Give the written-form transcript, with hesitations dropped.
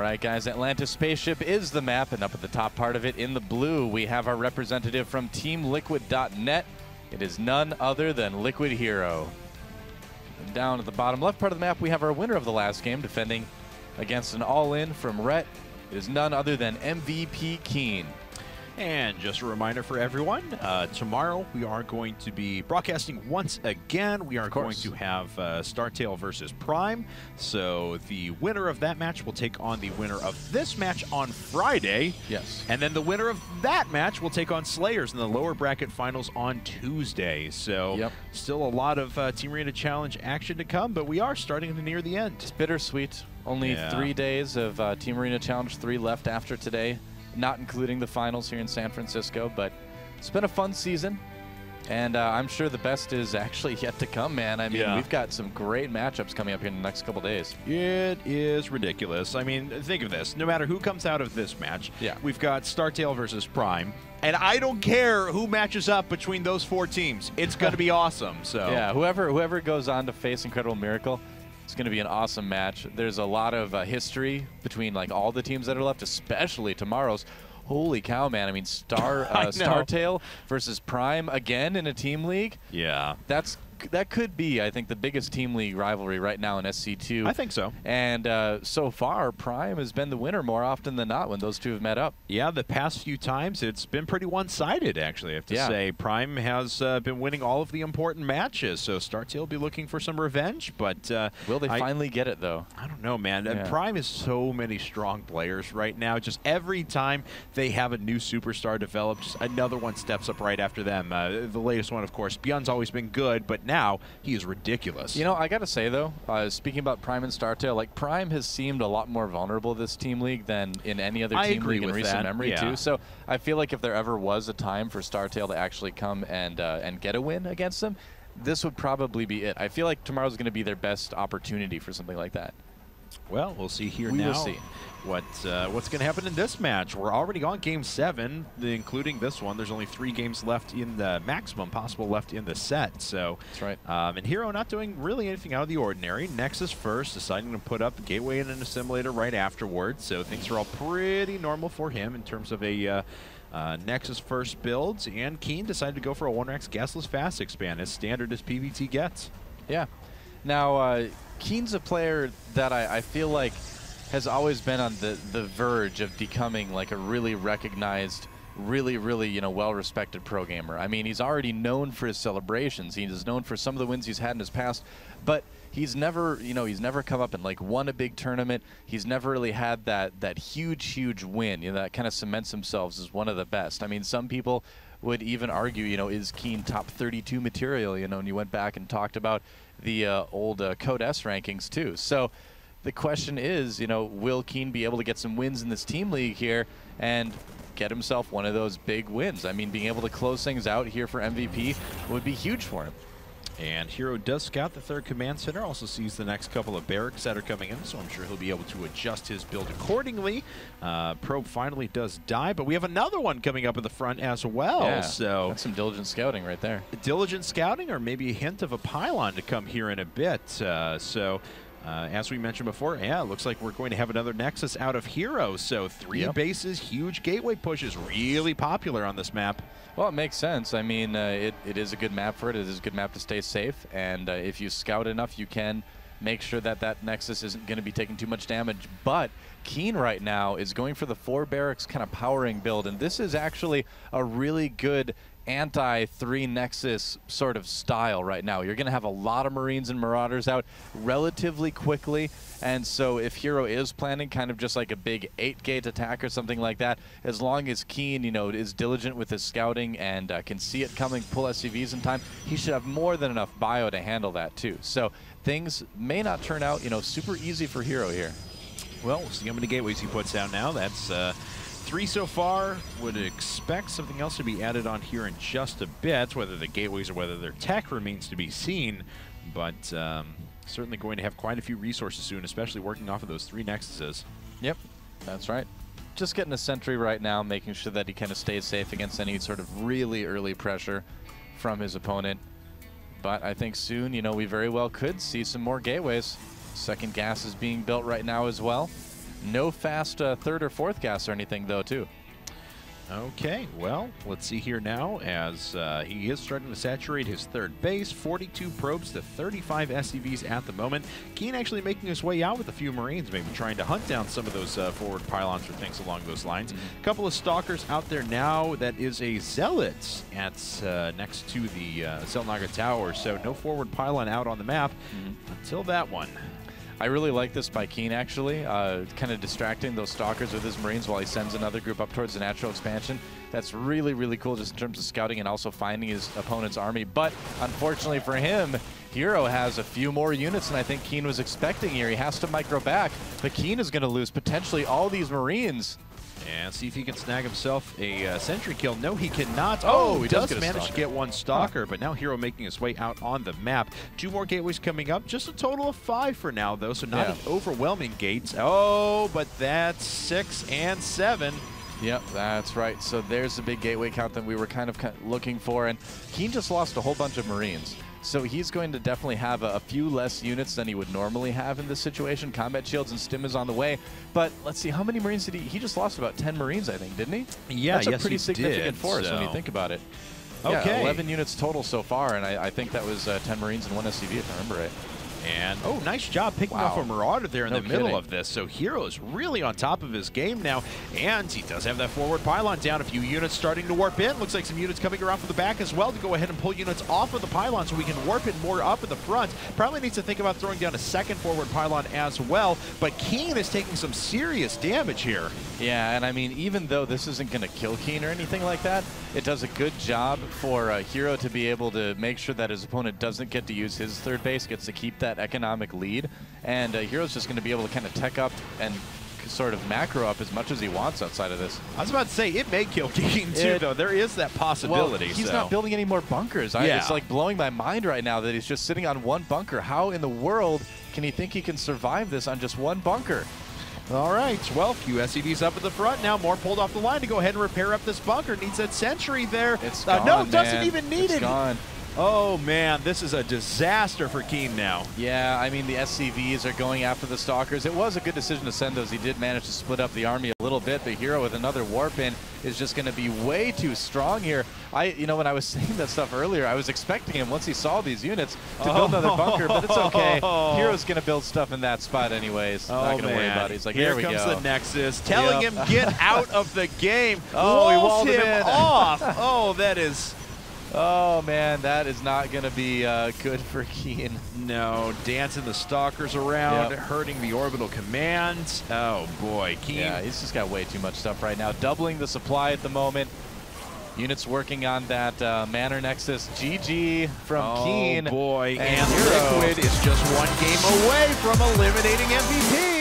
right, guys, Atlantis Spaceship is the map, and up at the top part of it in the blue, we have our representative from TeamLiquid.net. It is none other than Liquid Hero. And down at the bottom left part of the map, we have our winner of the last game, defending against an all-in from Rhett. It is none other than MVP.Keen. And just a reminder for everyone, tomorrow we are going to be broadcasting once again. We are going to have StarTale versus Prime. So the winner of that match will take on the winner of this match on Friday. Yes. And then the winner of that match will take on Slayers in the lower bracket finals on Tuesday. So still a lot of Team Arena Challenge action to come, but we are starting to near the end. It's bittersweet. Only 3 days of Team Arena Challenge 3 left after today, not including the finals here in San Francisco, but it's been a fun season, and I'm sure the best is actually yet to come, man. I mean, we've got some great matchups coming up here in the next couple days. It is ridiculous. I mean, think of this. No matter who comes out of this match, we've got StarTale versus Prime, and I don't care who matches up between those 4 teams. It's going to be awesome. So yeah, whoever goes on to face Incredible Miracle, it's going to be an awesome match. There's a lot of history between like all the teams that are left, especially tomorrow's. Holy cow, man. I mean, StarTale versus Prime again in a team league? Yeah. That could be, I think, the biggest team league rivalry right now in SC2. I think so. And so far, Prime has been the winner more often than not when those two have met up. Yeah, the past few times, it's been pretty one-sided, actually, I have to say. Prime has been winning all of the important matches, so StarTale will be looking for some revenge, but... will they finally get it, though? I don't know, man. Prime is so many strong players right now. Just every time they have a new superstar develop, just another one steps up right after them. The latest one, of course, Beyond's always been good, but now he is ridiculous. You know, I got to say, though, speaking about Prime and StarTale, like Prime has seemed a lot more vulnerable this team league than in any other team league in recent memory, too. So I feel like if there ever was a time for StarTale to actually come and get a win against them, this would probably be it. I feel like tomorrow's going to be their best opportunity for something like that. Well, we'll see here now. We'll see what's going to happen in this match. We're already on Game 7, including this one. There's only 3 games left in the maximum possible left in the set. So that's right. And Hero not doing really anything out of the ordinary. Nexus first, deciding to put up the Gateway in an assimilator right afterwards. So things are all pretty normal for him in terms of a Nexus first builds. And Keen decided to go for a 1-Rex gasless fast expand, as standard as PVT gets. Yeah. Now, Keen's a player that I feel like has always been on the verge of becoming like a really recognized, really, well-respected pro gamer. I mean, he's already known for his celebrations. He's known for some of the wins he's had in his past, but he's never, he's never come up and like won a big tournament. He's never really had that huge win, that kind of cements himself as one of the best. I mean, some people would even argue, is Keen top 32 material, and you went back and talked about the old Code S rankings too. So the question is, will Keen be able to get some wins in this team league here and get himself one of those big wins? I mean, being able to close things out here for MVP would be huge for him. And Hero does scout the 3rd command center, also sees the next couple of barracks that are coming in, so I'm sure he'll be able to adjust his build accordingly. Probe finally does die, but we have another one coming up in the front as well. Yeah, so that's some diligent scouting right there. Diligent scouting, or maybe a hint of a pylon to come here in a bit. As we mentioned before, it looks like we're going to have another Nexus out of Hero. So 3 bases, huge gateway pushes, really popular on this map. Well, it makes sense. I mean, it is a good map for it. It is a good map to stay safe. And if you scout enough, you can make sure that Nexus isn't going to be taking too much damage. But Keen right now is going for the 4 barracks kind of powering build. And this is actually a really good anti-3 Nexus sort of style right now. You're going to have a lot of Marines and Marauders out relatively quickly, and so if Hero is planning kind of just like a big 8-gate attack or something like that, as long as Keen, is diligent with his scouting and can see it coming, pull SCVs in time, he should have more than enough bio to handle that too. So things may not turn out, super easy for Hero here. Well, we'll see how many gateways he puts out now. That's 3 so far. Would expect something else to be added on here in just a bit. Whether the gateways or whether their tech remains to be seen, but certainly going to have quite a few resources soon, especially working off of those 3 Nexuses. Yep, that's right. Just getting a sentry right now, making sure that he kind of stays safe against any sort of really early pressure from his opponent. But I think soon, we very well could see some more gateways. Second gas is being built right now as well. No fast third or fourth gas or anything, though, too. Okay, well, let's see here now as he is starting to saturate his third base. 42 probes to 35 SCVs at the moment. Keen actually making his way out with a few Marines, maybe trying to hunt down some of those forward pylons or things along those lines. A couple of Stalkers out there now. That is a Zealot at next to the Selnaga Tower, so no forward pylon out on the map until that one. I really like this by Keen, actually, kind of distracting those Stalkers with his Marines while he sends another group up towards the natural expansion. That's really, really cool just in terms of scouting and also finding his opponent's army. But unfortunately for him, Hero has a few more units than I think Keen was expecting here. He has to micro back, but Keen is going to lose potentially all these Marines. And see if he can snag himself a sentry kill. No, he cannot. Oh, he does does manage to get one Stalker, but now Hero making his way out on the map. 2 more gateways coming up. Just a total of 5 for now, though, so not an overwhelming gate. Oh, but that's 6 and 7. Yep, that's right. So there's the big gateway count that we were kind of looking for, and Keen just lost a whole bunch of Marines. So he's going to definitely have a few less units than he would normally have in this situation. Combat shields and stim is on the way. But let's see, how many Marines did he just lost about 10 Marines, I think, didn't he? Yeah, that's a pretty significant force when you think about it. Okay. Yeah, 11 units total so far, and I think that was 10 Marines and 1 SCV, if I remember right. And, oh, nice job picking off a Marauder there in the middle of this. So Hero is really on top of his game now, and he does have that forward pylon down. A few units starting to warp in. Looks like some units coming around from the back as well to go ahead and pull units off of the pylon so we can warp it more up at the front. Probably needs to think about throwing down a second forward pylon as well, but Keen is taking some serious damage here. Yeah, and I mean, even though this isn't going to kill Keen or anything like that, it does a good job for Hero to be able to make sure that his opponent doesn't get to use his third base, gets to keep that economic lead, and Hero's just going to be able to kind of tech up and sort of macro up as much as he wants outside of this. I was about to say, it may kill Keen too, though. There is that possibility. Well, he's not building any more bunkers. It's like blowing my mind right now that he's just sitting on one bunker. How in the world can he think he can survive this on just one bunker? All right, well, few SCVs up at the front now. More pulled off the line to go ahead and repair up this bunker. Needs that sentry there. It's gone, no, doesn't even need it. It's gone. Oh, man, this is a disaster for Keen now. Yeah, I mean, the SCVs are going after the Stalkers. It was a good decision to send those. He did manage to split up the army a little bit. The Hero with another warp in is just going to be way too strong here. You know, when I was saying that stuff earlier, I was expecting him, once he saw these units, to build another bunker, but it's okay. Hero's going to build stuff in that spot anyways. Not going to worry about it. He's like, here we go. Here comes the Nexus, telling him, get out of the game. Oh, he walled him off. Oh, that is... Oh, man, that is not going to be good for Keen. No, dancing the Stalkers around, hurting the orbital commands. Oh, boy, Keen. Yeah, he's just got way too much stuff right now. Doubling the supply at the moment. Units working on that Manor Nexus. GG from Keen. Oh, boy, and Liquid is just one game away from eliminating MVP.